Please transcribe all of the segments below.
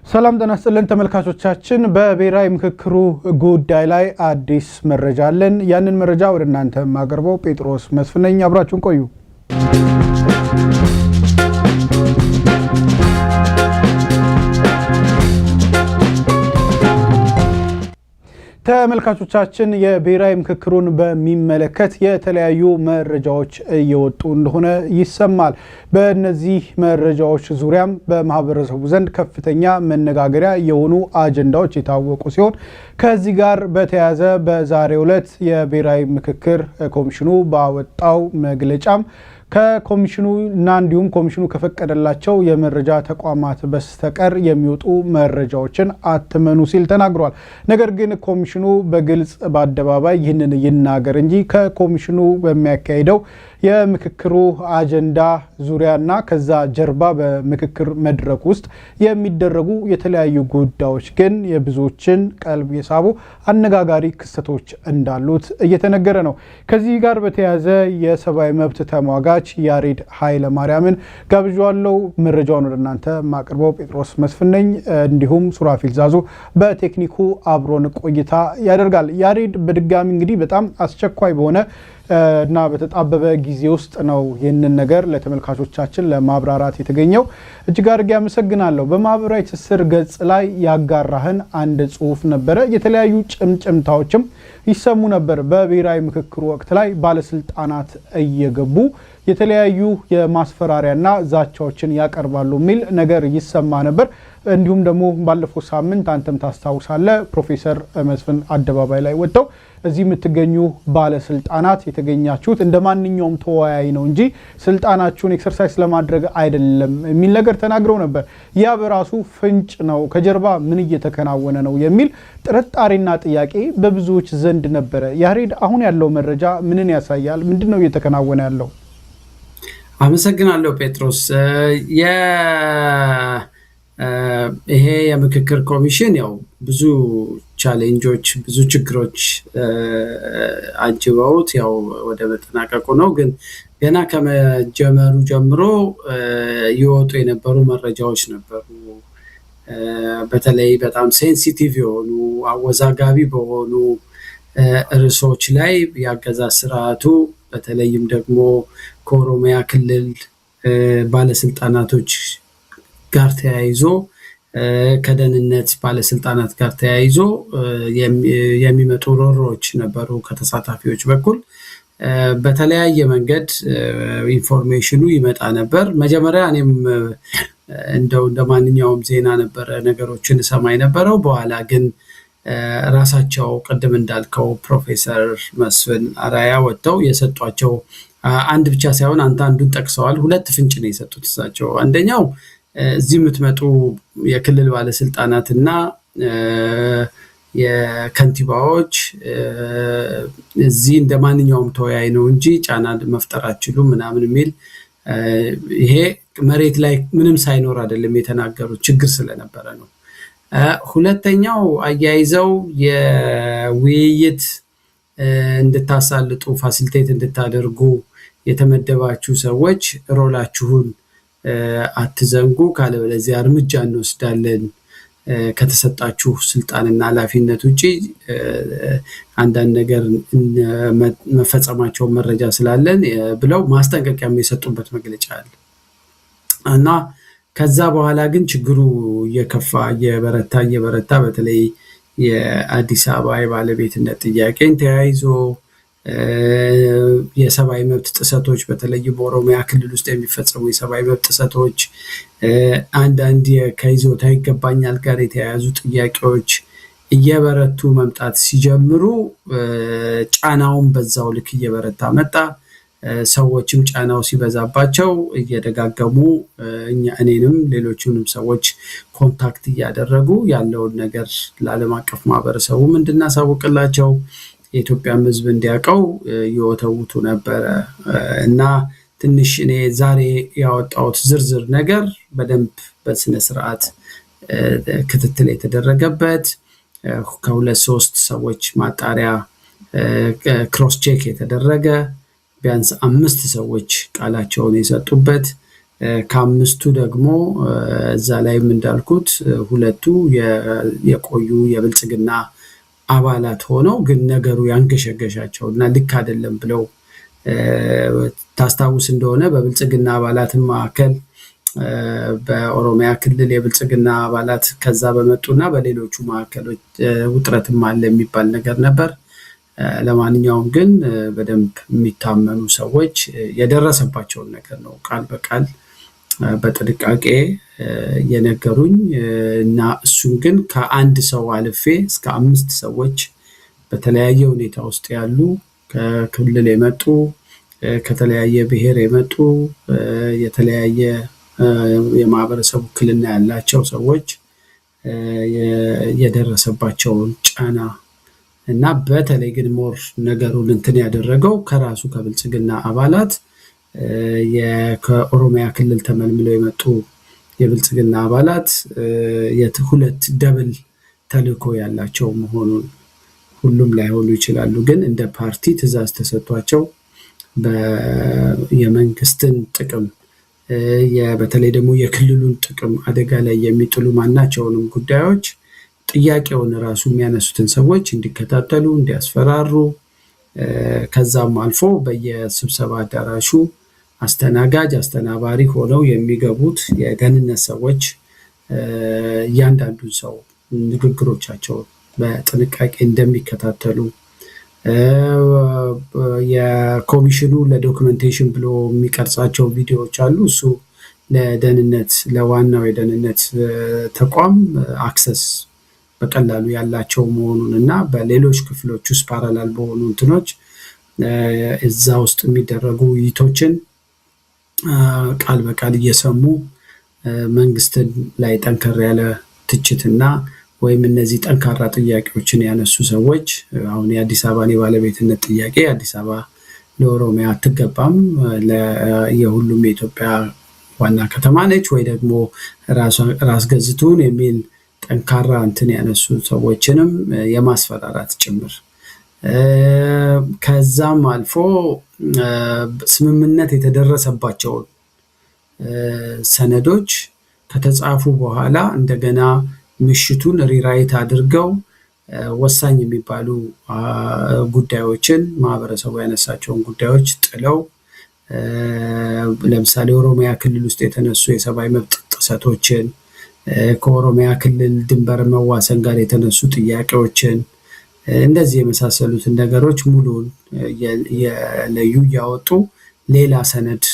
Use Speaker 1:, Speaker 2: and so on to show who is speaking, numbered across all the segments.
Speaker 1: ሰላም ጤና ይስጥልን ተመልካቾቻችን በብሔራዊ ምክክሩ ጉዳይ ላይ አዲስ መረጃ አለን። ያንን መረጃ ወደ እናንተ ማቀርበው ጴጥሮስ መስፍን ነኝ። አብራችሁን ቆዩ። ተመልካቾቻችን የብሔራዊ ምክክሩን በሚመለከት የተለያዩ መረጃዎች እየወጡ እንደሆነ ይሰማል። በእነዚህ መረጃዎች ዙሪያም በማህበረሰቡ ዘንድ ከፍተኛ መነጋገሪያ የሆኑ አጀንዳዎች የታወቁ ሲሆን ከዚህ ጋር በተያያዘ በዛሬው ዕለት የብሔራዊ ምክክር ኮሚሽኑ ባወጣው መግለጫም ከኮሚሽኑ እና እንዲሁም ኮሚሽኑ ከፈቀደላቸው የመረጃ ተቋማት በስተቀር የሚወጡ መረጃዎችን አትመኑ ሲል ተናግሯል። ነገር ግን ኮሚሽኑ በግልጽ በአደባባይ ይህንን ይናገር እንጂ ከኮሚሽኑ በሚያካሂደው የምክክሩ አጀንዳ ዙሪያና ከዛ ጀርባ በምክክር መድረክ ውስጥ የሚደረጉ የተለያዩ ጉዳዮች ግን የብዙዎችን ቀልብ የሳቡ አነጋጋሪ ክስተቶች እንዳሉት እየተነገረ ነው። ከዚህ ጋር በተያያዘ የሰብአዊ መብት ተሟጋች ያሬድ ኃይለማርያምን ጋብዣለሁ። መረጃውን ወደ እናንተ ማቅርበው ጴጥሮስ መስፍን ነኝ። እንዲሁም ሱራፊል ዛዙ በቴክኒኩ አብሮን ቆይታ ያደርጋል። ያሬድ በድጋሚ እንግዲህ በጣም አስቸኳይ በሆነ እና በተጣበበ ጊዜ ውስጥ ነው ይህንን ነገር ለተመልካቾቻችን ለማብራራት የተገኘው። እጅግ አድርጌ አመሰግናለሁ። በማህበራዊ ትስስር ገጽ ላይ ያጋራህን አንድ ጽሁፍ ነበረ። የተለያዩ ጭምጭምታዎችም ይሰሙ ነበር። በብሔራዊ ምክክሩ ወቅት ላይ ባለስልጣናት እየገቡ የተለያዩ የማስፈራሪያና ዛቻዎችን ያቀርባሉ የሚል ነገር ይሰማ ነበር። እንዲሁም ደግሞ ባለፈው ሳምንት አንተም ታስታውሳለህ ፕሮፌሰር መስፍን አደባባይ ላይ ወጥተው እዚህ የምትገኙ ባለስልጣናት የተገኛችሁት እንደ ማንኛውም ተወያይ ነው እንጂ ስልጣናችሁን ኤክሰርሳይዝ ለማድረግ አይደለም የሚል ነገር ተናግረው ነበር። ያ በራሱ ፍንጭ ነው ከጀርባ ምን እየተከናወነ ነው የሚል ጥርጣሬና ጥያቄ በብዙዎች ዘንድ ነበረ። ያሬድ አሁን ያለው መረጃ ምንን ያሳያል? ምንድነው እየተከናወነ ያለው?
Speaker 2: አመሰግናለሁ ጴጥሮስ። ይሄ የምክክር ኮሚሽን ያው ብዙ ቻሌንጆች ብዙ ችግሮች አጅበውት ያው ወደ መጠናቀቁ ነው። ግን ገና ከመጀመሩ ጀምሮ ይወጡ የነበሩ መረጃዎች ነበሩ። በተለይ በጣም ሴንሲቲቭ የሆኑ አወዛጋቢ በሆኑ ርዕሶች ላይ የአገዛዝ ስርዓቱ በተለይም ደግሞ ከኦሮሚያ ክልል ባለስልጣናቶች ጋር ተያይዞ ከደህንነት ባለስልጣናት ጋር ተያይዞ የሚመጡ ሮሮዎች ነበሩ ከተሳታፊዎች በኩል። በተለያየ መንገድ ኢንፎርሜሽኑ ይመጣ ነበር። መጀመሪያ እኔም እንደ ማንኛውም ዜና ነበረ ነገሮችን ሰማይ ነበረው። በኋላ ግን ራሳቸው ቅድም እንዳልከው ፕሮፌሰር መስፍን አራያ ወጥተው የሰጧቸው አንድ ብቻ ሳይሆን አንተ አንዱን ጠቅሰዋል። ሁለት ፍንጭ ነው የሰጡት እሳቸው። አንደኛው እዚህ የምትመጡ የክልል ባለስልጣናትና የከንቲባዎች እዚህ እንደ ማንኛውም ተወያይ ነው እንጂ ጫና መፍጠር አትችሉም ምናምን የሚል ይሄ መሬት ላይ ምንም ሳይኖር አይደለም የተናገሩት፣ ችግር ስለነበረ ነው። ሁለተኛው አያይዘው የውይይት እንድታሳልጡ ፋሲሊቴት እንድታደርጉ የተመደባችሁ ሰዎች ሮላችሁን አትዘንጉ፣ ካለበለዚያ እርምጃ እንወስዳለን፣ ከተሰጣችሁ ስልጣንና ኃላፊነት ውጪ አንዳንድ ነገር መፈጸማቸውን መረጃ ስላለን ብለው ማስጠንቀቂያም የሰጡበት መግለጫ አለ እና ከዛ በኋላ ግን ችግሩ እየከፋ እየበረታ በተለይ የአዲስ አበባ የባለቤትነት ጥያቄን ተያይዞ የሰብአዊ መብት ጥሰቶች በተለይ በኦሮሚያ ክልል ውስጥ የሚፈጸሙ የሰብአዊ መብት ጥሰቶች፣ አንዳንድ ከይዞታ ይገባኛል ጋር የተያያዙ ጥያቄዎች እየበረቱ መምጣት ሲጀምሩ ጫናውን በዛው ልክ እየበረታ መጣ። ሰዎችም ጫናው ሲበዛባቸው እየደጋገሙ እኔንም ሌሎችንም ሰዎች ኮንታክት እያደረጉ ያለውን ነገር ለዓለም አቀፍ ማህበረሰቡ እንድናሳውቅላቸው የኢትዮጵያም ሕዝብ እንዲያውቀው ይወተውቱ ነበረ እና ትንሽ እኔ ዛሬ ያወጣሁት ዝርዝር ነገር በደንብ በስነ ስርዓት ክትትል የተደረገበት ከሁለት ሶስት ሰዎች ማጣሪያ ክሮስ ቼክ የተደረገ ቢያንስ 5 ሰዎች ቃላቸውን የሰጡበት ከአምስቱ ደግሞ እዛ ላይም እንዳልኩት ሁለቱ የቆዩ የብልጽግና አባላት ሆነው ግን ነገሩ ያንገሸገሻቸው እና ልክ አይደለም ብለው ታስታውስ እንደሆነ በብልጽግና አባላትም መካከል በኦሮሚያ ክልል የብልጽግና አባላት ከዛ በመጡና በሌሎቹ መካከሎች ውጥረትም አለ የሚባል ነገር ነበር። ለማንኛውም ግን በደንብ የሚታመኑ ሰዎች የደረሰባቸውን ነገር ነው ቃል በቃል በጥንቃቄ የነገሩኝ እና እሱን ግን ከአንድ ሰው አልፌ እስከ 5 ሰዎች በተለያየ ሁኔታ ውስጥ ያሉ ከክልል የመጡ ከተለያየ ብሔር የመጡ የተለያየ የማህበረሰብ ውክልና ያላቸው ሰዎች የደረሰባቸውን ጫና እና በተለይ ግን ሞር ነገሩን እንትን ያደረገው ከራሱ ከብልጽግና አባላት ከኦሮሚያ ክልል ተመልምለው የመጡ የብልጽግና አባላት ሁለት ደብል ተልእኮ ያላቸው መሆኑን ሁሉም ላይሆኑ ይችላሉ፣ ግን እንደ ፓርቲ ትዕዛዝ ተሰጥቷቸው የመንግስትን ጥቅም በተለይ ደግሞ የክልሉን ጥቅም አደጋ ላይ የሚጥሉ ማናቸውንም ጉዳዮች ጥያቄውን ራሱ የሚያነሱትን ሰዎች እንዲከታተሉ፣ እንዲያስፈራሩ ከዛም አልፎ በየስብሰባ አዳራሹ አስተናጋጅ አስተናባሪ ሆነው የሚገቡት የደህንነት ሰዎች እያንዳንዱን ሰው ንግግሮቻቸውን በጥንቃቄ እንደሚከታተሉ የኮሚሽኑ ለዶክመንቴሽን ብሎ የሚቀርጻቸው ቪዲዮዎች አሉ። እሱ ለደህንነት ለዋናው የደህንነት ተቋም አክሰስ በቀላሉ ያላቸው መሆኑን እና በሌሎች ክፍሎች ውስጥ ፓራላል በሆኑ እንትኖች እዛ ውስጥ የሚደረጉ ውይይቶችን ቃል በቃል እየሰሙ መንግስትን ላይ ጠንከር ያለ ትችትና ወይም እነዚህ ጠንካራ ጥያቄዎችን ያነሱ ሰዎች አሁን የአዲስ አበባን የባለቤትነት ጥያቄ አዲስ አበባ ለኦሮሚያ አትገባም፣ የሁሉም የኢትዮጵያ ዋና ከተማ ነች ወይ ደግሞ ራስ ገዝቱን የሚል ጠንካራ እንትን ያነሱ ሰዎችንም የማስፈራራት ጭምር ከዛም አልፎ ስምምነት የተደረሰባቸውን ሰነዶች ከተጻፉ በኋላ እንደገና ምሽቱን ሪራይት አድርገው ወሳኝ የሚባሉ ጉዳዮችን ማህበረሰቡ ያነሳቸውን ጉዳዮች ጥለው ለምሳሌ ኦሮሚያ ክልል ውስጥ የተነሱ የሰብአዊ መብት ጥሰቶችን ከኦሮሚያ ክልል ድንበር መዋሰን ጋር የተነሱ ጥያቄዎችን እንደዚህ የመሳሰሉትን ነገሮች ሙሉን የለዩ እያወጡ ሌላ ሰነድ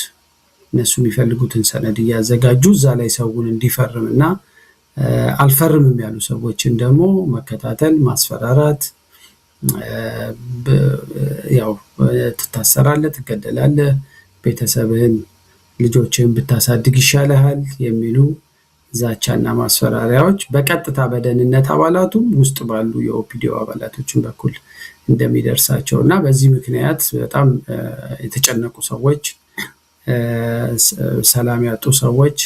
Speaker 2: እነሱ የሚፈልጉትን ሰነድ እያዘጋጁ እዛ ላይ ሰውን እንዲፈርም እና አልፈርምም ያሉ ሰዎችን ደግሞ መከታተል፣ ማስፈራራት፣ ያው ትታሰራለህ፣ ትገደላለህ፣ ቤተሰብህን ልጆችህን ብታሳድግ ይሻልሃል የሚሉ ዛቻና ማስፈራሪያዎች በቀጥታ በደህንነት አባላቱም ውስጥ ባሉ የኦፒዲዮ አባላቶችን በኩል እንደሚደርሳቸው እና በዚህ ምክንያት በጣም የተጨነቁ ሰዎች፣ ሰላም ያጡ ሰዎች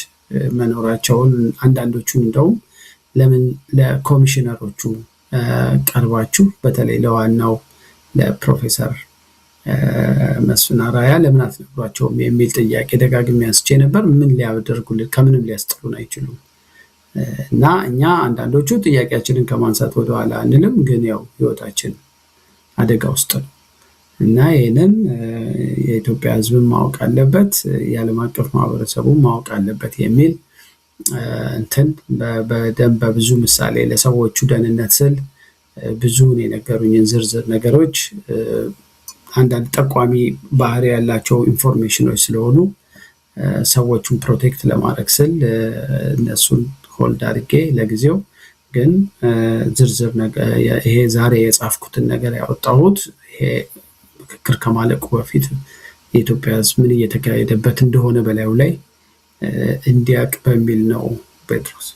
Speaker 2: መኖራቸውን አንዳንዶቹን እንደውም ለምን ለኮሚሽነሮቹ ቀርባችሁ በተለይ ለዋናው ለፕሮፌሰር መስፍን አራያ ለምን አትነግሯቸውም የሚል ጥያቄ ደጋግሜ አንስቼ ነበር። ምን ሊያደርጉልን ከምንም ሊያስጥሉን አይችሉም እና እኛ አንዳንዶቹ ጥያቄያችንን ከማንሳት ወደኋላ አንልም፣ ግን ያው ህይወታችን አደጋ ውስጥ ነው እና ይህንን የኢትዮጵያ ህዝብን ማወቅ አለበት፣ የዓለም አቀፍ ማህበረሰቡን ማወቅ አለበት የሚል እንትን በደንብ በብዙ ምሳሌ ለሰዎቹ ደህንነት ስል ብዙውን የነገሩኝን ዝርዝር ነገሮች አንዳንድ ጠቋሚ ባህሪ ያላቸው ኢንፎርሜሽኖች ስለሆኑ ሰዎቹን ፕሮቴክት ለማድረግ ስል እነሱን ሆልድ አድርጌ ለጊዜው ግን ዝርዝር ይሄ ዛሬ የጻፍኩትን ነገር ያወጣሁት ይሄ ምክክር ከማለቁ በፊት የኢትዮጵያ ህዝብ ምን እየተካሄደበት እንደሆነ በላዩ ላይ እንዲያውቅ በሚል ነው። ጴጥሮስ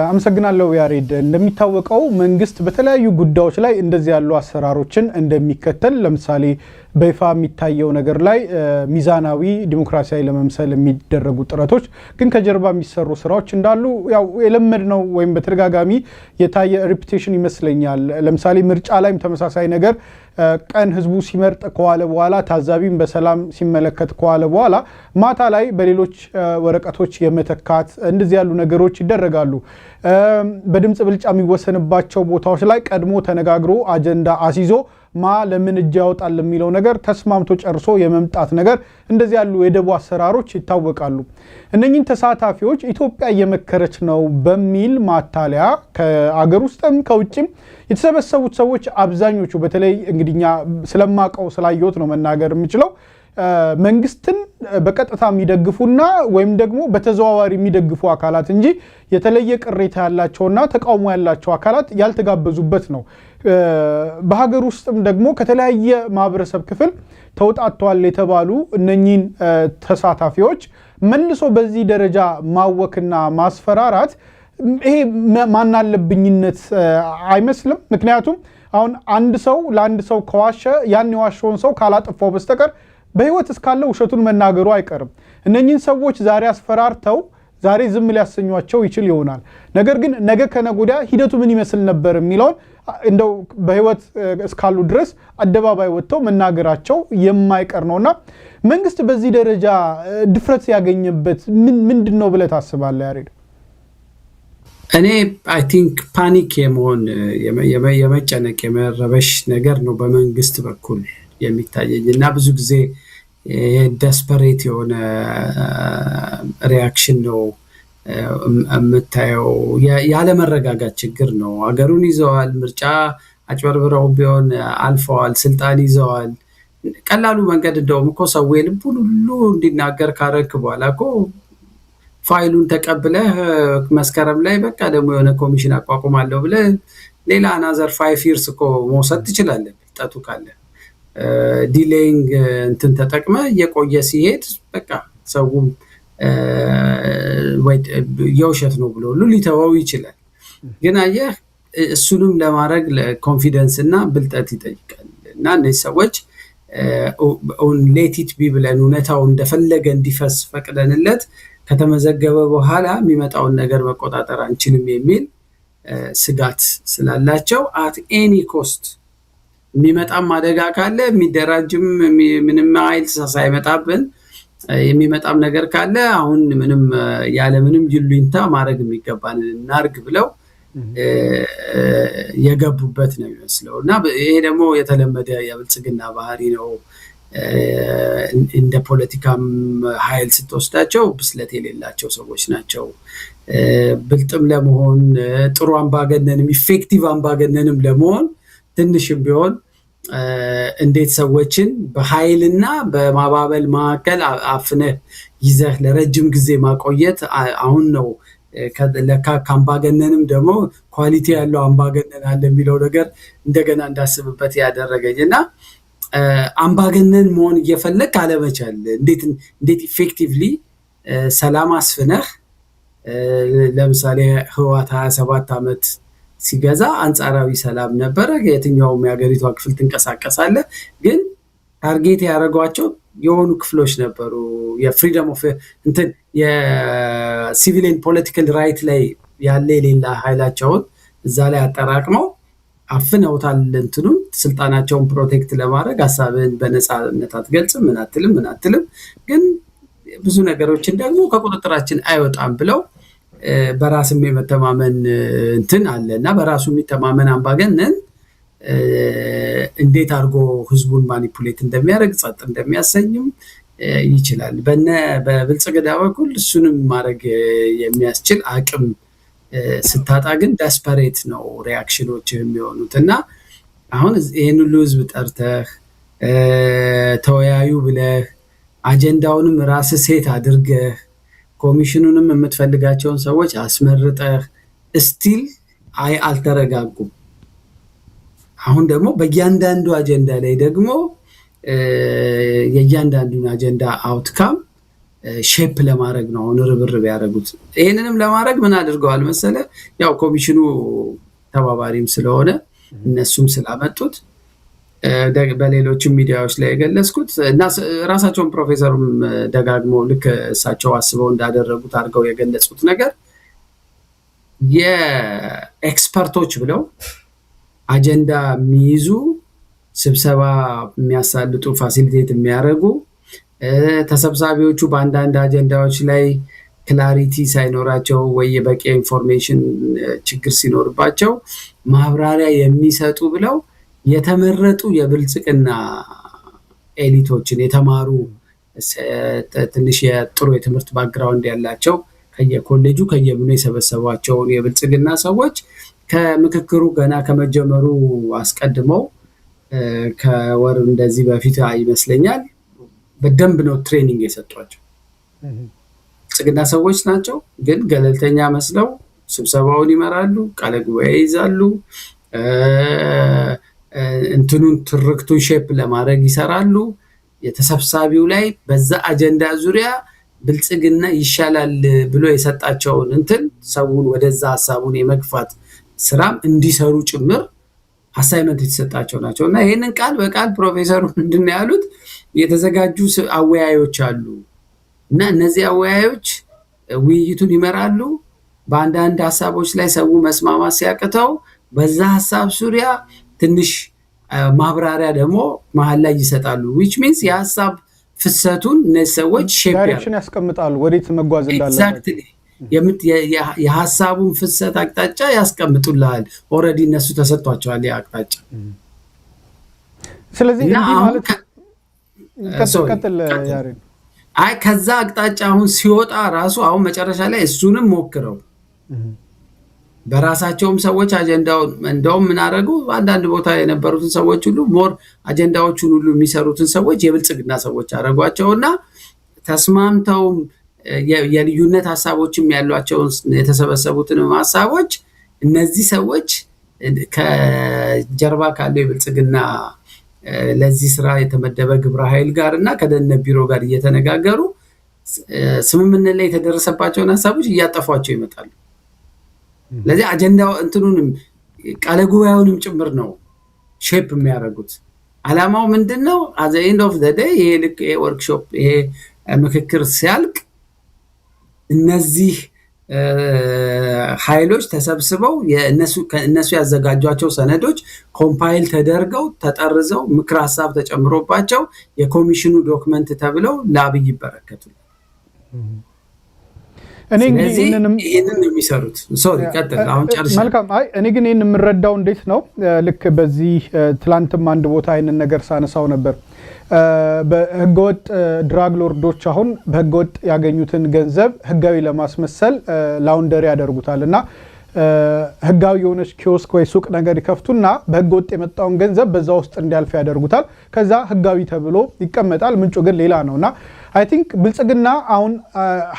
Speaker 1: አመሰግናለሁ ያሬድ። እንደሚታወቀው መንግስት በተለያዩ ጉዳዮች ላይ እንደዚህ ያሉ አሰራሮችን እንደሚከተል ለምሳሌ በይፋ የሚታየው ነገር ላይ ሚዛናዊ ዲሞክራሲያዊ ለመምሰል የሚደረጉ ጥረቶች ግን ከጀርባ የሚሰሩ ስራዎች እንዳሉ ያው የለመድ ነው ወይም በተደጋጋሚ የታየ ሪፒቴሽን ይመስለኛል። ለምሳሌ ምርጫ ላይም ተመሳሳይ ነገር ቀን ህዝቡ ሲመርጥ ከዋለ በኋላ ታዛቢም በሰላም ሲመለከት ከዋለ በኋላ ማታ ላይ በሌሎች ወረቀቶች የመተካት እንደዚህ ያሉ ነገሮች ይደረጋሉ። በድምጽ ብልጫ የሚወሰንባቸው ቦታዎች ላይ ቀድሞ ተነጋግሮ አጀንዳ አሲዞ ማ ለምን እጅ ያወጣል የሚለው ነገር ተስማምቶ ጨርሶ የመምጣት ነገር እንደዚህ ያሉ የደቡ አሰራሮች ይታወቃሉ። እነኚህን ተሳታፊዎች ኢትዮጵያ እየመከረች ነው በሚል ማታለያ ከአገር ውስጥም ከውጭም የተሰበሰቡት ሰዎች አብዛኞቹ በተለይ እንግዲኛ ስለማቀው ስላየሁት ነው መናገር የምችለው መንግስትን በቀጥታ የሚደግፉና ወይም ደግሞ በተዘዋዋሪ የሚደግፉ አካላት እንጂ የተለየ ቅሬታ ያላቸውና ተቃውሞ ያላቸው አካላት ያልተጋበዙበት ነው። በሀገር ውስጥም ደግሞ ከተለያየ ማህበረሰብ ክፍል ተውጣጥተዋል የተባሉ እነኚህን ተሳታፊዎች መልሶ በዚህ ደረጃ ማወክና ማስፈራራት ይሄ ማናለብኝነት አይመስልም። ምክንያቱም አሁን አንድ ሰው ለአንድ ሰው ከዋሸ ያን የዋሸውን ሰው ካላጠፋው በስተቀር በህይወት እስካለ ውሸቱን መናገሩ አይቀርም። እነኚህን ሰዎች ዛሬ አስፈራርተው ዛሬ ዝም ሊያሰኟቸው ይችል ይሆናል። ነገር ግን ነገ ከነገ ወዲያ ሂደቱ ምን ይመስል ነበር የሚለውን እንደው በህይወት እስካሉ ድረስ አደባባይ ወጥተው መናገራቸው የማይቀር ነውና መንግስት በዚህ ደረጃ ድፍረት ያገኘበት ምንድነው ብለህ ታስባለህ ያሬድ?
Speaker 2: እኔ አይ ቲንክ ፓኒክ የመሆን የመጨነቅ የመረበሽ ነገር ነው በመንግስት በኩል የሚታየኝ እና ብዙ ጊዜ ደስፐሬት የሆነ ሪያክሽን ነው የምታየው። ያለመረጋጋት ችግር ነው። ሀገሩን ይዘዋል፣ ምርጫ አጭበርብረው ቢሆን አልፈዋል፣ ስልጣን ይዘዋል። ቀላሉ መንገድ እንደውም እኮ ሰው ልቡን ሁሉ እንዲናገር ካረክ በኋላ እኮ ፋይሉን ተቀብለህ መስከረም ላይ በቃ ደግሞ የሆነ ኮሚሽን አቋቁማለሁ ብለህ ሌላ አናዘር 5 years እኮ መውሰድ ትችላለህ ብልጠቱ ካለ። ዲሌይንግ እንትን ተጠቅመ የቆየ ሲሄድ በቃ ሰው የውሸት ነው ብሎ ሁሉ ሊተወው ይችላል። ግን አየህ እሱንም ለማድረግ ለኮንፊደንስ እና ብልጠት ይጠይቃል። እና እነዚህ ሰዎች ሌቲት ቢ ብለን እውነታው እንደፈለገ እንዲፈስ ፈቅደንለት ከተመዘገበ በኋላ የሚመጣውን ነገር መቆጣጠር አንችልም የሚል ስጋት ስላላቸው አት ኤኒ ኮስት የሚመጣም አደጋ ካለ የሚደራጅም ምንም ኃይል ሳይመጣብን የሚመጣም ነገር ካለ አሁን ምንም ያለ ምንም ይሉኝታ ማድረግ የሚገባን እናርግ ብለው የገቡበት ነው የሚመስለው። እና ይሄ ደግሞ የተለመደ የብልጽግና ባህሪ ነው። እንደ ፖለቲካም ኃይል ስትወስዳቸው ብስለት የሌላቸው ሰዎች ናቸው። ብልጥም ለመሆን ጥሩ አምባገነንም ኢፌክቲቭ አምባገነንም ለመሆን ትንሽም ቢሆን እንዴት ሰዎችን በኃይልና በማባበል መካከል አፍነህ ይዘህ ለረጅም ጊዜ ማቆየት አሁን ነው ለካ ከአምባገነንም ደግሞ ኳሊቲ ያለው አምባገነን አለ የሚለው ነገር እንደገና እንዳስብበት ያደረገኝ እና አምባገነን መሆን እየፈለግ አለመቻል እንዴት ኢፌክቲቭሊ ሰላም አስፍነህ ለምሳሌ ህወሓት 27 ዓመት ሲገዛ አንጻራዊ ሰላም ነበረ። የትኛውም የሀገሪቷ ክፍል ትንቀሳቀሳለ። ግን ታርጌት ያደረጓቸው የሆኑ ክፍሎች ነበሩ። የፍሪደም ኦፍ እንትን የሲቪል ፖለቲካል ራይት ላይ ያለ የሌላ ኃይላቸውን እዛ ላይ አጠራቅመው አፍነውታል። እንትኑን ስልጣናቸውን ፕሮቴክት ለማድረግ ሀሳብን በነፃነት አትገልጽም፣ ምን አትልም። ግን ብዙ ነገሮችን ደግሞ ከቁጥጥራችን አይወጣም ብለው በራስም የመተማመን እንትን አለ እና በራሱ የሚተማመን አምባገነን እንዴት አድርጎ ህዝቡን ማኒፑሌት እንደሚያደርግ ጸጥ እንደሚያሰኝም ይችላል። በብልጽግና በኩል እሱንም ማድረግ የሚያስችል አቅም ስታጣ ግን ዳስፐሬት ነው ሪያክሽኖች የሚሆኑት እና አሁን ይህን ሁሉ ህዝብ ጠርተህ ተወያዩ ብለህ አጀንዳውንም ራስህ ሴት አድርገህ ኮሚሽኑንም የምትፈልጋቸውን ሰዎች አስመርጠህ ስቲል አልተረጋጉም። አሁን ደግሞ በእያንዳንዱ አጀንዳ ላይ ደግሞ የእያንዳንዱን አጀንዳ አውትካም ሼፕ ለማድረግ ነው አሁን ርብርብ ያደረጉት። ይህንንም ለማድረግ ምን አድርገዋል መሰለ? ያው ኮሚሽኑ ተባባሪም ስለሆነ እነሱም ስላመጡት በሌሎችም ሚዲያዎች ላይ የገለጽኩት እና ራሳቸውን ፕሮፌሰሩም ደጋግሞ ልክ እሳቸው አስበው እንዳደረጉት አድርገው የገለጹት ነገር የኤክስፐርቶች ብለው አጀንዳ የሚይዙ ስብሰባ የሚያሳልጡ ፋሲሊቴት የሚያደርጉ ተሰብሳቢዎቹ በአንዳንድ አጀንዳዎች ላይ ክላሪቲ ሳይኖራቸው ወይ የበቂ ኢንፎርሜሽን ችግር ሲኖርባቸው ማብራሪያ የሚሰጡ ብለው የተመረጡ የብልጽግና ኤሊቶችን የተማሩ ትንሽ የጥሩ የትምህርት ባክግራውንድ ያላቸው ከየኮሌጁ ከየምኑ የሰበሰቧቸውን የብልጽግና ሰዎች ከምክክሩ ገና ከመጀመሩ አስቀድመው ከወር እንደዚህ በፊት ይመስለኛል በደንብ ነው ትሬኒንግ የሰጧቸው። ብልጽግና ሰዎች ናቸው፣ ግን ገለልተኛ መስለው ስብሰባውን ይመራሉ፣ ቃለ ጉባኤ ይይዛሉ፣ እንትኑን ትርክቱን ሼፕ ለማድረግ ይሰራሉ። የተሰብሳቢው ላይ በዛ አጀንዳ ዙሪያ ብልጽግና ይሻላል ብሎ የሰጣቸውን እንትን ሰውን ወደዛ ሀሳቡን የመግፋት ስራም እንዲሰሩ ጭምር አሳይመንት የተሰጣቸው ናቸው። እና ይህንን ቃል በቃል ፕሮፌሰሩ ምንድን ነው ያሉት? የተዘጋጁ አወያዮች አሉ እና እነዚህ አወያዮች ውይይቱን ይመራሉ። በአንዳንድ ሀሳቦች ላይ ሰው መስማማት ሲያቅተው በዛ ሀሳብ ዙሪያ ትንሽ ማብራሪያ ደግሞ መሀል ላይ ይሰጣሉ። which means የሀሳብ ፍሰቱን እነዚህ ሰዎች ሼፕ
Speaker 1: ዳይሬክሽን ያስቀምጣሉ፣ ወዴት መጓዝ እንዳለበት
Speaker 2: የሀሳቡን ፍሰት አቅጣጫ ያስቀምጡልሃል። ኦልሬዲ እነሱ ተሰጥቷቸዋል ያ አቅጣጫ።
Speaker 1: ስለዚህ እንዲህ ማለት ቀጥል ያሬን።
Speaker 2: አይ ከዛ አቅጣጫ አሁን ሲወጣ ራሱ አሁን መጨረሻ ላይ እሱንም ሞክረው በራሳቸውም ሰዎች አጀንዳውን እንደውም ምን አደረጉ? አንዳንድ ቦታ የነበሩትን ሰዎች ሁሉ ሞር አጀንዳዎቹን ሁሉ የሚሰሩትን ሰዎች የብልጽግና ሰዎች አደረጓቸውና ተስማምተውም የልዩነት ሀሳቦችም ያሏቸውን የተሰበሰቡትን ሀሳቦች እነዚህ ሰዎች ከጀርባ ካለው የብልጽግና ለዚህ ስራ የተመደበ ግብረ ኃይል ጋር እና ከደህንነት ቢሮ ጋር እየተነጋገሩ ስምምነት ላይ የተደረሰባቸውን ሀሳቦች እያጠፏቸው ይመጣሉ። ለዚህ አጀንዳው እንትኑንም ቃለ ጉባኤውንም ጭምር ነው ሼፕ የሚያደርጉት። አላማው ምንድነው? at the end of the day ይሄ ልክ ይሄ ወርክሾፕ ይሄ ምክክር ሲያልቅ እነዚህ ኃይሎች ተሰብስበው እነሱ ያዘጋጇቸው ሰነዶች ኮምፓይል ተደርገው ተጠርዘው ምክር ሀሳብ ተጨምሮባቸው የኮሚሽኑ ዶክመንት ተብለው ለአብይ ይበረከቱል።
Speaker 1: እኔ እንግዲህ
Speaker 2: ይሄንን የሚሰሩት ሶሪ ቀጥል አሁን ጨርሻለሁ።
Speaker 1: መልካም። አይ እኔ ግን ይሄን የምረዳው እንዴት ነው? ልክ በዚህ ትላንትም አንድ ቦታ አይነን ነገር ሳነሳው ነበር። በህገወጥ ድራግ ሎርዶች አሁን በህገወጥ ያገኙትን ገንዘብ ህጋዊ ለማስመሰል ላውንደሪ ያደርጉታልና ህጋዊ የሆነች ኪዮስክ ወይ ሱቅ ነገር ይከፍቱና በህገወጥ የመጣውን ገንዘብ በዛ ውስጥ እንዲያልፍ ያደርጉታል። ከዛ ህጋዊ ተብሎ ይቀመጣል፣ ምንጩ ግን ሌላ ነውና አይ ቲንክ ብልጽግና አሁን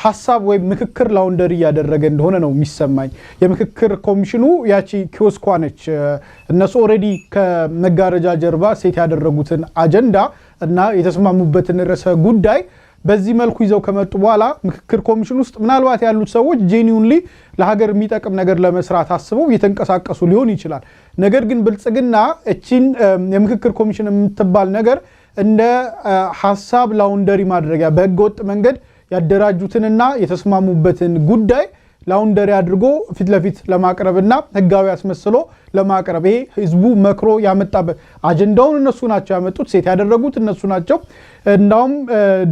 Speaker 1: ሐሳብ ወይ ምክክር ላውንደሪ ያደረገ እንደሆነ ነው የሚሰማኝ። የምክክር ኮሚሽኑ ያቺ ኪዮስኳ ነች። እነሱ ኦሬዲ ከመጋረጃ ጀርባ ሴት ያደረጉትን አጀንዳ እና የተስማሙበትን ርዕሰ ጉዳይ በዚህ መልኩ ይዘው ከመጡ በኋላ ምክክር ኮሚሽን ውስጥ ምናልባት ያሉት ሰዎች ጄኒዩንሊ ለሀገር የሚጠቅም ነገር ለመስራት አስበው እየተንቀሳቀሱ ሊሆን ይችላል። ነገር ግን ብልጽግና እቺን የምክክር ኮሚሽን የምትባል ነገር እንደ ሐሳብ ላውንደሪ ማድረጊያ በህገወጥ መንገድ ያደራጁትንና የተስማሙበትን ጉዳይ ላውንደሪ አድርጎ ፊት ለፊት ለማቅረብና ህጋዊ አስመስሎ ለማቅረብ ይሄ ህዝቡ መክሮ ያመጣበት አጀንዳውን እነሱ ናቸው ያመጡት፣ ሴት ያደረጉት እነሱ ናቸው፣ እንዳውም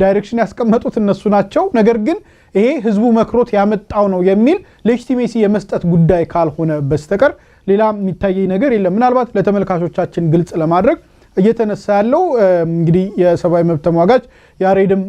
Speaker 1: ዳይሬክሽን ያስቀመጡት እነሱ ናቸው። ነገር ግን ይሄ ህዝቡ መክሮት ያመጣው ነው የሚል ሌጂቲሜሲ የመስጠት ጉዳይ ካልሆነ በስተቀር ሌላ የሚታየኝ ነገር የለም። ምናልባት ለተመልካቾቻችን ግልጽ ለማድረግ እየተነሳ ያለው እንግዲህ የሰብአዊ መብት ተሟጋች ያሬድም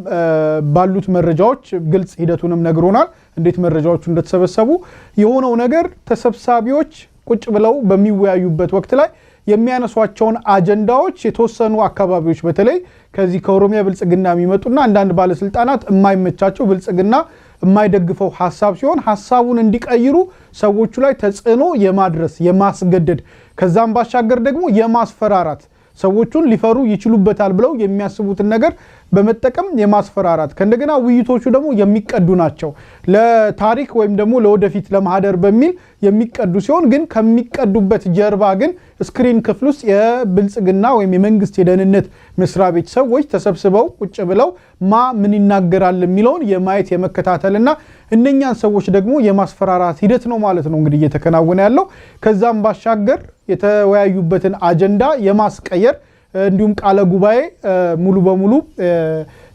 Speaker 1: ባሉት መረጃዎች ግልጽ ሂደቱንም ነግሮናል፣ እንዴት መረጃዎቹ እንደተሰበሰቡ። የሆነው ነገር ተሰብሳቢዎች ቁጭ ብለው በሚወያዩበት ወቅት ላይ የሚያነሷቸውን አጀንዳዎች የተወሰኑ አካባቢዎች በተለይ ከዚህ ከኦሮሚያ ብልጽግና የሚመጡና አንዳንድ ባለስልጣናት የማይመቻቸው ብልጽግና የማይደግፈው ሐሳብ ሲሆን ሐሳቡን እንዲቀይሩ ሰዎቹ ላይ ተጽዕኖ የማድረስ የማስገደድ ከዛም ባሻገር ደግሞ የማስፈራራት ሰዎቹን ሊፈሩ ይችሉበታል ብለው የሚያስቡትን ነገር በመጠቀም የማስፈራራት ከእንደገና ውይይቶቹ ደግሞ የሚቀዱ ናቸው። ለታሪክ ወይም ደግሞ ለወደፊት ለማህደር በሚል የሚቀዱ ሲሆን ግን ከሚቀዱበት ጀርባ ግን ስክሪን ክፍል ውስጥ የብልጽግና ወይም የመንግስት የደህንነት መስሪያ ቤት ሰዎች ተሰብስበው ቁጭ ብለው ምን ይናገራል የሚለውን የማየት የመከታተልና እነኛን ሰዎች ደግሞ የማስፈራራት ሂደት ነው ማለት ነው እንግዲህ እየተከናወነ ያለው። ከዛም ባሻገር የተወያዩበትን አጀንዳ የማስቀየር እንዲሁም ቃለ ጉባኤ ሙሉ በሙሉ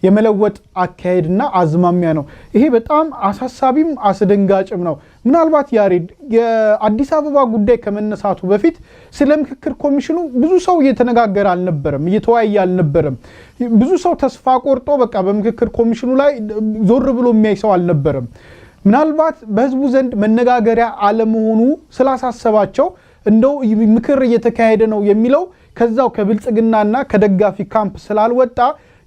Speaker 1: የመለወጥ አካሄድና አዝማሚያ ነው። ይሄ በጣም አሳሳቢም አስደንጋጭም ነው። ምናልባት ያሬድ የአዲስ አበባ ጉዳይ ከመነሳቱ በፊት ስለ ምክክር ኮሚሽኑ ብዙ ሰው እየተነጋገረ አልነበረም፣ እየተወያየ አልነበረም። ብዙ ሰው ተስፋ ቆርጦ በቃ በምክክር ኮሚሽኑ ላይ ዞር ብሎ የሚያይ ሰው አልነበረም። ምናልባት በህዝቡ ዘንድ መነጋገሪያ አለመሆኑ ስላሳሰባቸው እንደው ምክር እየተካሄደ ነው የሚለው ከዛው ከብልጽግናና ከደጋፊ ካምፕ ስላልወጣ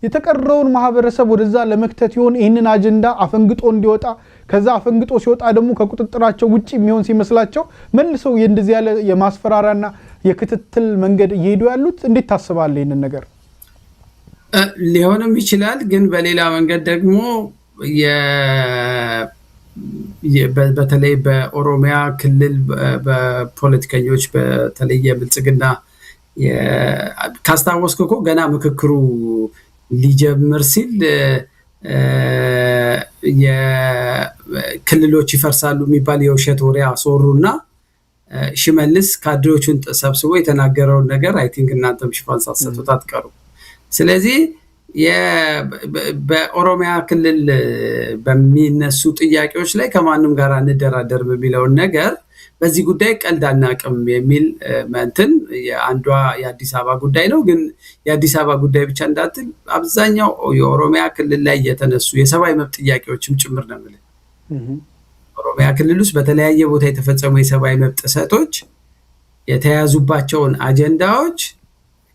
Speaker 1: የተቀረውን ማህበረሰብ ወደዛ ለመክተት ይሆን ይህንን አጀንዳ አፈንግጦ እንዲወጣ ከዛ አፈንግጦ ሲወጣ ደግሞ ከቁጥጥራቸው ውጪ የሚሆን ሲመስላቸው መልሰው እንደዚህ ያለ የማስፈራራና የክትትል መንገድ እየሄዱ ያሉት እንዴት ታስባለህ? ይህንን ነገር
Speaker 2: ሊሆንም ይችላል፣ ግን በሌላ መንገድ ደግሞ በተለይ በኦሮሚያ ክልል በፖለቲከኞች በተለይ የብልጽግና ካስታወስክ እኮ ገና ምክክሩ ሊጀምር ሲል የክልሎች ይፈርሳሉ የሚባል የውሸት ወሬ አስወሩና ሽመልስ ካድሬዎቹን ሰብስቦ የተናገረውን ነገር አይ ቲንክ እናንተም ሽፋን ሳትሰጡት አትቀሩ። ስለዚህ በኦሮሚያ ክልል በሚነሱ ጥያቄዎች ላይ ከማንም ጋር እንደራደር የሚለውን ነገር በዚህ ጉዳይ ቀልድ አናቅም የሚል እንትን አንዷ የአዲስ አበባ ጉዳይ ነው። ግን የአዲስ አበባ ጉዳይ ብቻ እንዳትል አብዛኛው የኦሮሚያ ክልል ላይ የተነሱ የሰብአዊ መብት ጥያቄዎችም ጭምር ነው የምልህ። ኦሮሚያ ክልል ውስጥ በተለያየ ቦታ የተፈጸሙ የሰብአዊ መብት ጥሰቶች የተያዙባቸውን አጀንዳዎች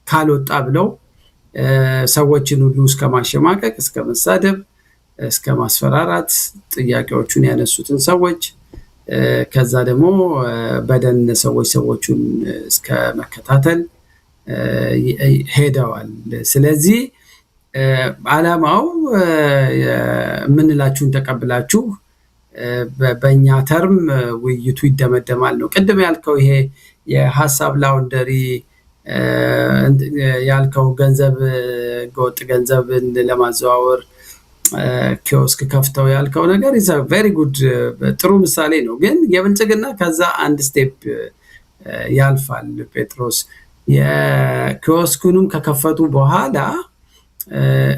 Speaker 2: ካልወጣ ብለው ሰዎችን ሁሉ እስከ ማሸማቀቅ፣ እስከ መሳደብ፣ እስከ ማስፈራራት ጥያቄዎቹን ያነሱትን ሰዎች ከዛ ደግሞ በደን ሰዎቹን እስከ መከታተል ሄደዋል። ስለዚህ ዓላማው የምንላችሁን ተቀብላችሁ በእኛ ተርም ውይይቱ ይደመደማል ነው። ቅድም ያልከው ይሄ የሀሳብ ላውንደሪ ያልከው ገንዘብ ህገወጥ ገንዘብን ለማዘዋወር ኪዮስክ ከፍተው ያልከው ነገር is a very good ጥሩ ምሳሌ ነው። ግን የብልጽግና ከዛ አንድ ስቴፕ ያልፋል ጴጥሮስ። የኪዮስኩንም ከከፈቱ በኋላ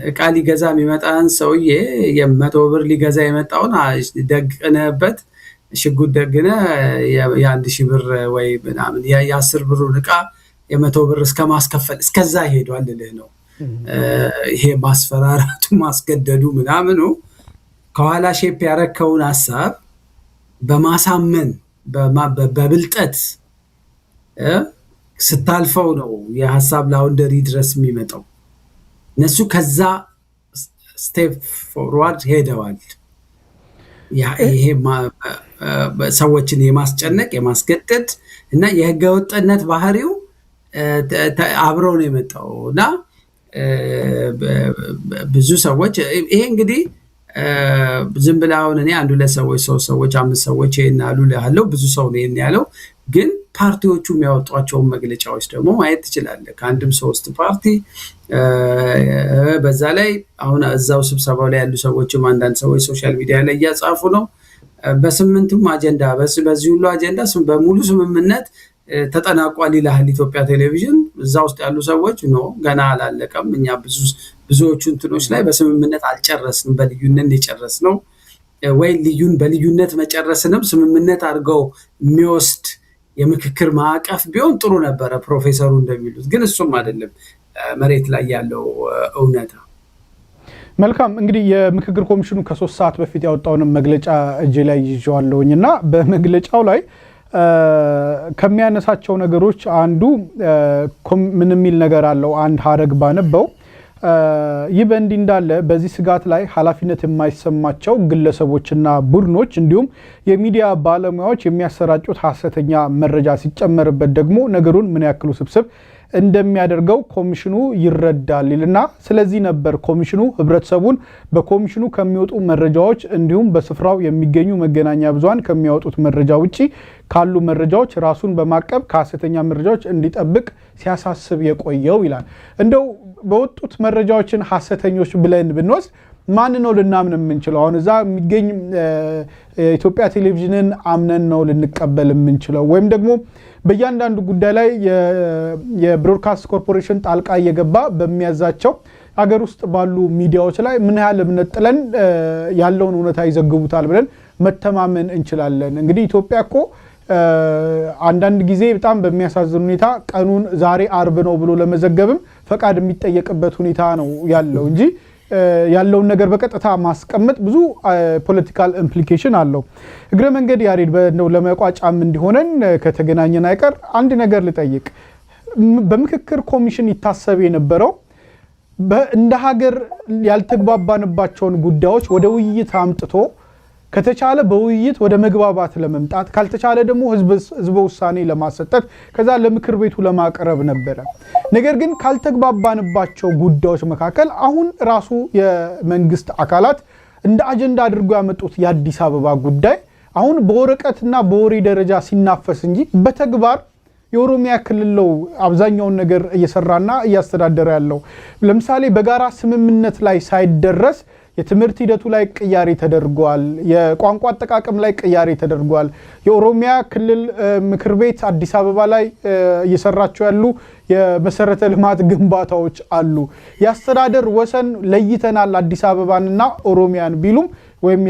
Speaker 2: እቃ ሊገዛ የሚመጣን ሰውዬ የ100 ብር ሊገዛ የመጣውን ደግነበት ሽጉጥ ደግነ የ1000 ብር ወይ ምናምን የ10 ብሩን እቃ የ100 ብር እስከ ማስከፈል እስከዛ ሄዷል ልልህ ነው። ይሄ ማስፈራራቱ ማስገደዱ ምናምኑ ከኋላ ሼፕ ያረከውን ሐሳብ በማሳመን በብልጠት ስታልፈው ነው የሐሳብ ላውንደሪ ድረስ የሚመጣው። እነሱ ከዛ ስቴፕ ፎርዋርድ ሄደዋል። ይሄ ሰዎችን የማስጨነቅ የማስገደድ እና የህገወጥነት ባህሪው አብረው ነው የመጣው እና ብዙ ሰዎች ይሄ እንግዲህ ዝም ብለህ አሁን እኔ 1-2 ሰዎች 3 ሰዎች 5 ሰዎች ይሄን አሉ ያለው ብዙ ሰው ነው ይሄን ያለው። ግን ፓርቲዎቹ የሚያወጧቸውን መግለጫዎች ደግሞ ማየት ትችላለህ። ከአንድም 3 ፓርቲ በዛ ላይ አሁን እዛው ስብሰባው ላይ ያሉ ሰዎችም አንዳንድ ሰዎች ሶሻል ሚዲያ ላይ እያጻፉ ነው። በ8ቱም አጀንዳ በዚህ ሁሉ አጀንዳ በሙሉ ስምምነት ተጠናቋል ይላል ኢትዮጵያ ቴሌቪዥን። እዛ ውስጥ ያሉ ሰዎች ነው ገና አላለቀም፣ እኛ ብዙዎቹ እንትኖች ላይ በስምምነት አልጨረስንም፣ በልዩነት የጨረስነው ወይ በልዩነት መጨረስንም ስምምነት አድርገው የሚወስድ የምክክር ማዕቀፍ ቢሆን ጥሩ ነበረ ፕሮፌሰሩ እንደሚሉት። ግን እሱም አይደለም መሬት ላይ ያለው እውነታ።
Speaker 1: መልካም እንግዲህ የምክክር ኮሚሽኑ ከ3 ሰዓት በፊት ያወጣውን መግለጫ እጄ ላይ ይዤዋለሁኝና በመግለጫው ላይ ከሚያነሳቸው ነገሮች አንዱ ምን የሚል ነገር አለው። አንድ ሀረግ ባነበው ይህ በእንዲህ እንዳለ በዚህ ስጋት ላይ ኃላፊነት የማይሰማቸው ግለሰቦችና ቡድኖች እንዲሁም የሚዲያ ባለሙያዎች የሚያሰራጩት ሐሰተኛ መረጃ ሲጨመርበት ደግሞ ነገሩን ምን ያክል ውስብስብ እንደሚያደርገው ኮሚሽኑ ይረዳል ይልና ስለዚህ ነበር ኮሚሽኑ ህብረተሰቡን በኮሚሽኑ ከሚወጡ መረጃዎች እንዲሁም በስፍራው የሚገኙ መገናኛ ብዙሃን ከሚያወጡት መረጃ ውጪ ካሉ መረጃዎች ራሱን በማቀብ ከሐሰተኛ መረጃዎች እንዲጠብቅ ሲያሳስብ የቆየው ይላል። እንደው በወጡት መረጃዎችን ሐሰተኞች ብለን ብንወስድ ማን ነው ልናምን የምንችለው? አሁን እዛ የሚገኝ ኢትዮጵያ ቴሌቪዥንን አምነን ነው ልንቀበል የምንችለው? ወይም ደግሞ በእያንዳንዱ ጉዳይ ላይ የብሮድካስት ኮርፖሬሽን ጣልቃ እየገባ በሚያዛቸው ሀገር ውስጥ ባሉ ሚዲያዎች ላይ ምን ያህል እምነት ጥለን ያለውን እውነታ ይዘግቡታል ብለን መተማመን እንችላለን? እንግዲህ ኢትዮጵያ እኮ አንዳንድ ጊዜ በጣም በሚያሳዝን ሁኔታ ቀኑን ዛሬ አርብ ነው ብሎ ለመዘገብም ፈቃድ የሚጠየቅበት ሁኔታ ነው ያለው እንጂ ያለውን ነገር በቀጥታ ማስቀመጥ ብዙ ፖለቲካል ኢምፕሊኬሽን አለው። እግረ መንገድ ያሬድ በእንደው ለመቋጫም እንዲሆነን ከተገናኘን አይቀር አንድ ነገር ልጠይቅ። በምክክር ኮሚሽን ይታሰብ የነበረው እንደ ሀገር ያልተግባባንባቸውን ጉዳዮች ወደ ውይይት አምጥቶ ከተቻለ በውይይት ወደ መግባባት ለመምጣት ካልተቻለ ደግሞ ህዝበ ውሳኔ ለማሰጠት ከዛ ለምክር ቤቱ ለማቅረብ ነበረ። ነገር ግን ካልተግባባንባቸው ጉዳዮች መካከል አሁን ራሱ የመንግስት አካላት እንደ አጀንዳ አድርጎ ያመጡት የአዲስ አበባ ጉዳይ አሁን በወረቀትና በወሬ ደረጃ ሲናፈስ እንጂ በተግባር የኦሮሚያ ክልል ነው አብዛኛውን ነገር እየሰራና እያስተዳደረ ያለው። ለምሳሌ በጋራ ስምምነት ላይ ሳይደረስ የትምህርት ሂደቱ ላይ ቅያሬ ተደርጓል። የቋንቋ አጠቃቀም ላይ ቅያሬ ተደርጓል። የኦሮሚያ ክልል ምክር ቤት አዲስ አበባ ላይ እየሰራቸው ያሉ የመሰረተ ልማት ግንባታዎች አሉ። የአስተዳደር ወሰን ለይተናል አዲስ አበባንና ኦሮሚያን ቢሉም ወይም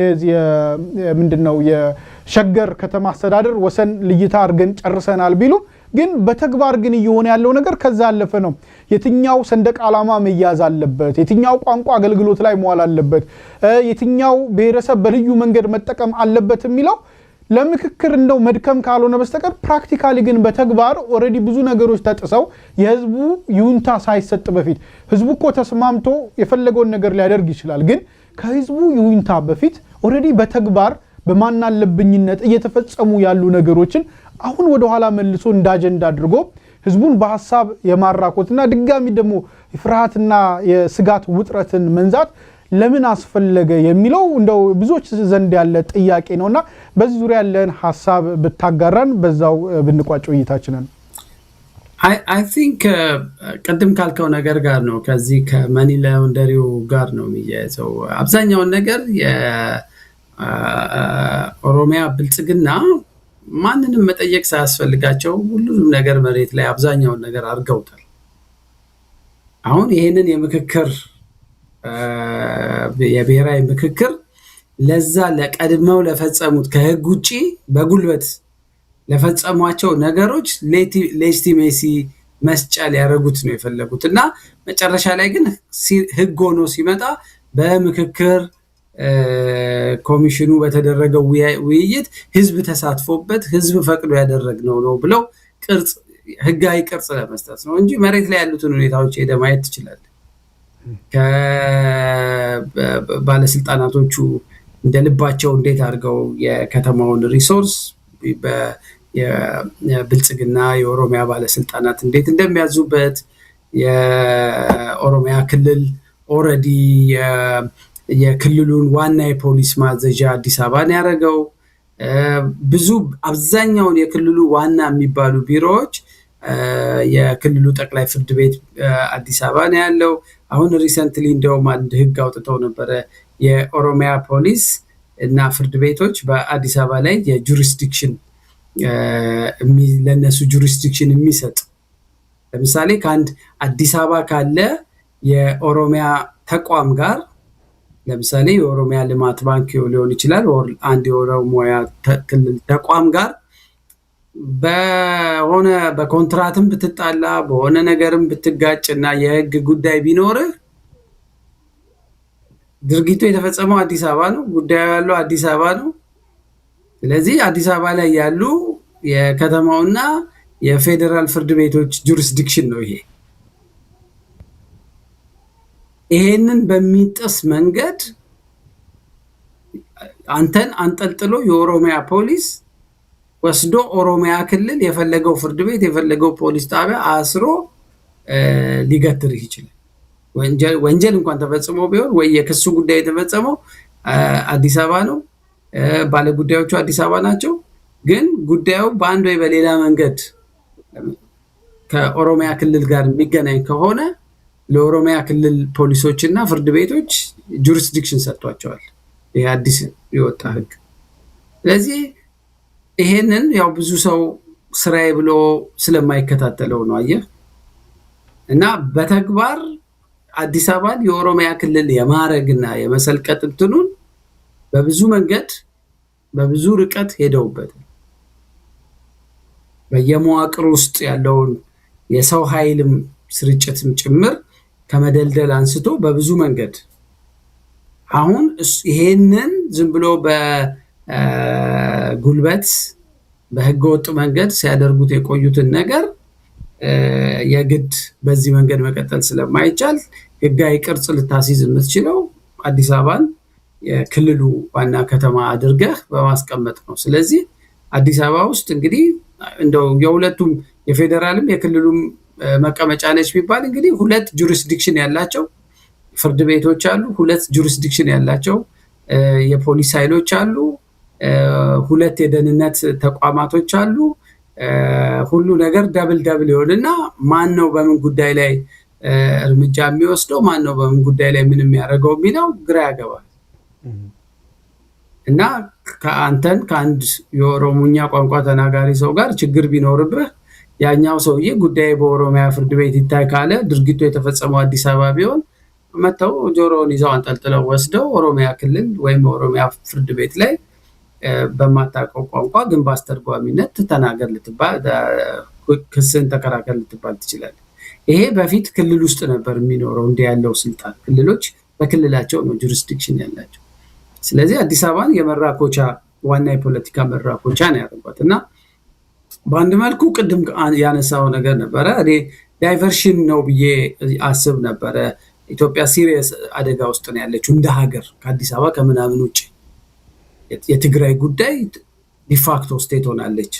Speaker 1: ምንድነው የሸገር ከተማ አስተዳደር ወሰን ልይታ አድርገን ጨርሰናል ቢሉም ግን በተግባር ግን እየሆነ ያለው ነገር ከዛ ያለፈ ነው። የትኛው ሰንደቅ ዓላማ መያዝ አለበት፣ የትኛው ቋንቋ አገልግሎት ላይ መዋል አለበት፣ የትኛው ብሔረሰብ በልዩ መንገድ መጠቀም አለበት የሚለው ለምክክር እንደው መድከም ካልሆነ በስተቀር ፕራክቲካሊ ግን በተግባር ኦሬዲ ብዙ ነገሮች ተጥሰው የህዝቡ ይሁንታ ሳይሰጥ በፊት ህዝቡ እኮ ተስማምቶ የፈለገውን ነገር ሊያደርግ ይችላል። ግን ከህዝቡ ይሁንታ በፊት ኦሬዲ በተግባር በማናለብኝነት እየተፈጸሙ ያሉ ነገሮችን አሁን ወደ ኋላ መልሶ እንደ አጀንዳ አድርጎ ህዝቡን በሐሳብ የማራኮትና ድጋሚ ደግሞ የፍርሃትና የስጋት ውጥረትን መንዛት ለምን አስፈለገ የሚለው እንደው ብዙዎች ዘንድ ያለ ጥያቄ ነውና በዚህ ዙሪያ ያለን ሐሳብ ብታጋራን በዛው ብንቋጭ ውይይታችንን።
Speaker 2: I think ቀደም ካልከው ነገር ጋር ነው ከዚህ ከመኒ ላውንደሪው ጋር ነው የሚያያዘው። አብዛኛውን ነገር የኦሮሚያ ብልጽግና ማንንም መጠየቅ ሳያስፈልጋቸው ሁሉንም ነገር መሬት ላይ አብዛኛውን ነገር አድርገውታል። አሁን ይሄንን የምክክር የብሔራዊ ምክክር ለዛ ለቀድመው ለፈጸሙት ከህግ ውጪ በጉልበት ለፈጸሟቸው ነገሮች ሌጂቲሜሲ መስጫ ሊያደርጉት ነው የፈለጉት እና መጨረሻ ላይ ግን ህግ ሆኖ ሲመጣ በምክክር ኮሚሽኑ በተደረገው ውይይት ህዝብ ተሳትፎበት ህዝብ ፈቅዶ ያደረግነው ነው ብለው ቅርጽ ህጋዊ ቅርጽ ለመስጠት ነው እንጂ መሬት ላይ ያሉትን ሁኔታዎች ሄደ ማየት ትችላለህ። ከባለስልጣናቶቹ እንደልባቸው እንዴት አድርገው የከተማውን ሪሶርስ የብልጽግና የኦሮሚያ ባለስልጣናት እንዴት እንደሚያዙበት የኦሮሚያ ክልል ኦሬዲ የክልሉን ዋና የፖሊስ ማዘዣ አዲስ አበባን ያደረገው ብዙ አብዛኛውን የክልሉ ዋና የሚባሉ ቢሮዎች የክልሉ ጠቅላይ ፍርድ ቤት አዲስ አበባ ነው ያለው። አሁን ሪሰንትሊ እንደውም አንድ ህግ አውጥተው ነበረ የኦሮሚያ ፖሊስ እና ፍርድ ቤቶች በአዲስ አበባ ላይ የጁሪስዲክሽን ለነሱ ጁሪስዲክሽን የሚሰጥ ለምሳሌ ከአንድ አዲስ አበባ ካለ የኦሮሚያ ተቋም ጋር ለምሳሌ የኦሮሚያ ልማት ባንክ ሊሆን ይችላል አንድ የኦሮሚያ ክልል ተቋም ጋር በሆነ በኮንትራትም ብትጣላ በሆነ ነገርም ብትጋጭና የህግ ጉዳይ ቢኖርህ ድርጊቱ የተፈጸመው አዲስ አበባ ነው፣ ጉዳዩ ያለው አዲስ አበባ ነው። ስለዚህ አዲስ አበባ ላይ ያሉ የከተማውና የፌደራል ፍርድ ቤቶች ጁሪስዲክሽን ነው ይሄ። ይሄንን በሚጥስ መንገድ አንተን አንጠልጥሎ የኦሮሚያ ፖሊስ ወስዶ ኦሮሚያ ክልል የፈለገው ፍርድ ቤት የፈለገው ፖሊስ ጣቢያ አስሮ ሊገትርህ ይችላል። ወንጀል እንኳን ተፈጽሞ ቢሆን ወይ የክሱ ጉዳይ የተፈጸመው አዲስ አበባ ነው፣ ባለጉዳዮቹ አዲስ አበባ ናቸው። ግን ጉዳዩ በአንድ ወይ በሌላ መንገድ ከኦሮሚያ ክልል ጋር የሚገናኝ ከሆነ ለኦሮሚያ ክልል ፖሊሶች እና ፍርድ ቤቶች ጁሪስዲክሽን ሰጥቷቸዋል። ይሄ አዲስ የወጣ ህግ። ስለዚህ ይሄንን ያው ብዙ ሰው ስራዬ ብሎ ስለማይከታተለው ነው አየህ። እና በተግባር አዲስ አበባን የኦሮሚያ ክልል የማረግና የመሰልቀጥ እንትኑን በብዙ መንገድ በብዙ ርቀት ሄደውበታል። በየመዋቅር ውስጥ ያለውን የሰው ኃይልም ስርጭትም ጭምር ከመደልደል አንስቶ በብዙ መንገድ አሁን ይሄንን ዝም ብሎ በጉልበት በህገወጥ መንገድ ሲያደርጉት የቆዩትን ነገር የግድ በዚህ መንገድ መቀጠል ስለማይቻል ህጋዊ ቅርጽ ልታስይዝ የምትችለው አዲስ አበባን የክልሉ ዋና ከተማ አድርገህ በማስቀመጥ ነው። ስለዚህ አዲስ አበባ ውስጥ እንግዲህ እንደው የሁለቱም የፌዴራልም የክልሉም መቀመጫ ነች ቢባል እንግዲህ ሁለት ጁሪስዲክሽን ያላቸው ፍርድ ቤቶች አሉ፣ ሁለት ጁሪስዲክሽን ያላቸው የፖሊስ ኃይሎች አሉ፣ ሁለት የደህንነት ተቋማቶች አሉ። ሁሉ ነገር ደብል ይሆንና ማን ነው በምን ጉዳይ ላይ እርምጃ የሚወስደው፣ ማን ነው በምን ጉዳይ ላይ ምን የሚያደርገው የሚለው ግራ ያገባል። እና ከአንተን ከአንድ የኦሮሞኛ ቋንቋ ተናጋሪ ሰው ጋር ችግር ቢኖርብህ ያኛው ሰውዬ ጉዳይ በኦሮሚያ ፍርድ ቤት ይታይ ካለ ድርጊቱ የተፈጸመው አዲስ አበባ ቢሆን መተው ጆሮውን ይዘው አንጠልጥለው ወስደው ኦሮሚያ ክልል ወይም ኦሮሚያ ፍርድ ቤት ላይ በማታውቀው ቋንቋ ግን በአስተርጓሚነት ተናገር ልትባል፣ ክስን ተከራከር ልትባል ትችላለህ። ይሄ በፊት ክልል ውስጥ ነበር የሚኖረው እንዲህ ያለው ስልጣን። ክልሎች በክልላቸው ነው ጁሪስዲክሽን ያላቸው። ስለዚህ አዲስ አበባን የመራኮቻ ዋና የፖለቲካ መራኮቻ ነው ያደረጓት እና በአንድ መልኩ ቅድም ያነሳው ነገር ነበረ እኔ ዳይቨርሽን ነው ብዬ አስብ ነበረ። ኢትዮጵያ ሲሪየስ አደጋ ውስጥ ነው ያለችው እንደ ሀገር ከአዲስ አበባ ከምናምን ውጭ። የትግራይ ጉዳይ ዲፋክቶ ስቴት ሆናለች፣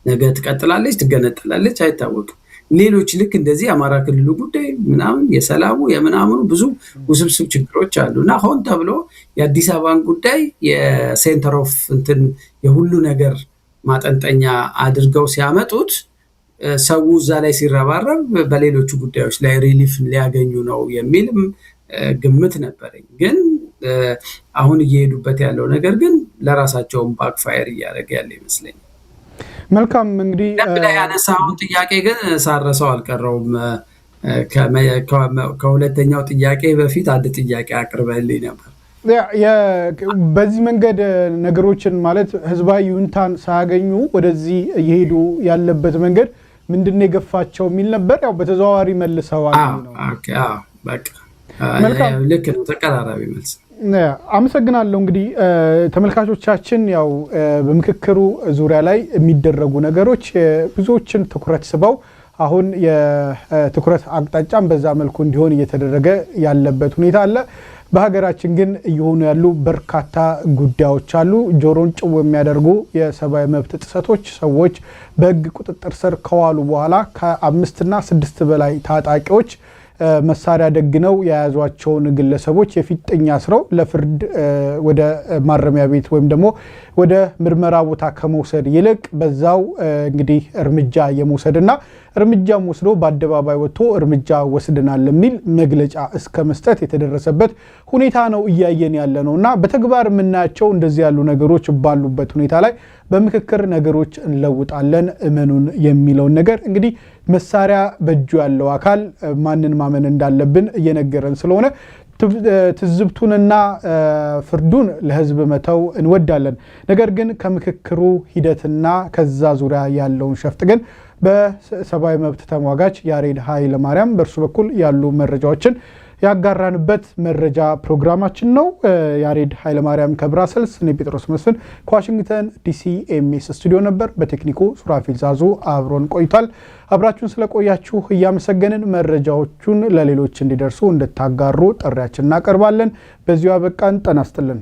Speaker 2: ነገ ትቀጥላለች፣ ትገነጠላለች፣ አይታወቅም። ሌሎች ልክ እንደዚህ የአማራ ክልሉ ጉዳይ ምናምን የሰላሙ የምናምኑ ብዙ ውስብስብ ችግሮች አሉ እና ሆን ተብሎ የአዲስ አበባን ጉዳይ የሴንተር ኦፍ እንትን የሁሉ ነገር ማጠንጠኛ አድርገው ሲያመጡት ሰው እዛ ላይ ሲረባረብ በሌሎቹ ጉዳዮች ላይ ሪሊፍ ሊያገኙ ነው የሚልም ግምት ነበረኝ። ግን አሁን እየሄዱበት ያለው ነገር ግን ለራሳቸውን ባክፋየር እያደረገ ያለ ይመስለኛል።
Speaker 1: መልካም እንግዲህ
Speaker 2: ያነሳውን ጥያቄ ግን ሳረሰው አልቀረውም። ከሁለተኛው ጥያቄ በፊት አንድ ጥያቄ አቅርበልኝ ነበር።
Speaker 1: በዚህ መንገድ ነገሮችን ማለት ህዝባዊ ይሁንታን ሳያገኙ ወደዚህ እየሄዱ ያለበት መንገድ ምንድነው የገፋቸው የሚል ነበር። ያው በተዘዋዋሪ መልሰዋል ነው።
Speaker 2: በቃ ልክ ነው፣ ተቀራራቢ መልስ።
Speaker 1: አመሰግናለሁ። እንግዲህ ተመልካቾቻችን ያው በምክክሩ ዙሪያ ላይ የሚደረጉ ነገሮች ብዙዎችን ትኩረት ስበው አሁን የትኩረት አቅጣጫም በዛ መልኩ እንዲሆን እየተደረገ ያለበት ሁኔታ አለ። በሀገራችን ግን እየሆኑ ያሉ በርካታ ጉዳዮች አሉ። ጆሮን ጭው የሚያደርጉ የሰብአዊ መብት ጥሰቶች ሰዎች በህግ ቁጥጥር ስር ከዋሉ በኋላ ከ5 እና 6 በላይ ታጣቂዎች መሳሪያ ደግነው የያዟቸውን ግለሰቦች የፊጥኝ አስረው ለፍርድ ወደ ማረሚያ ቤት ወይም ደግሞ ወደ ምርመራ ቦታ ከመውሰድ ይልቅ በዛው እንግዲህ እርምጃ የመውሰድና እርምጃም ወስዶ በአደባባይ ወጥቶ እርምጃ ወስደናል የሚል መግለጫ እስከ መስጠት የተደረሰበት ሁኔታ ነው እያየን ያለ ነውና በተግባር የምናያቸው እንደዚህ ያሉ ነገሮች ባሉበት ሁኔታ ላይ በምክክር ነገሮች እንለውጣለን እመኑን የሚለውን ነገር እንግዲህ መሳሪያ በእጁ ያለው አካል ማንን ማመን እንዳለብን እየነገረን ስለሆነ ትዝብቱንና ፍርዱን ለህዝብ መተው እንወዳለን። ነገር ግን ከምክክሩ ሂደትና ከዛ ዙሪያ ያለውን ሸፍጥ ግን በሰብአዊ መብት ተሟጋች ያሬድ ኃይለማርያም በእርሱ በኩል ያሉ መረጃዎችን ያጋራንበት መረጃ ፕሮግራማችን ነው። ያሬድ ኃይለማርያም ከብራሰልስ፣ እኔ ጴጥሮስ መስፍን ከዋሽንግተን ዲሲ ኤምኤስ ስቱዲዮ ነበር። በቴክኒኩ ሱራፊል ዛዙ አብሮን ቆይቷል። አብራችሁን ስለቆያችሁ እያመሰገንን መረጃዎቹን ለሌሎች እንዲደርሱ እንድታጋሩ ጥሪያችን እናቀርባለን። በዚሁ አበቃን። ጤና ይስጥልን።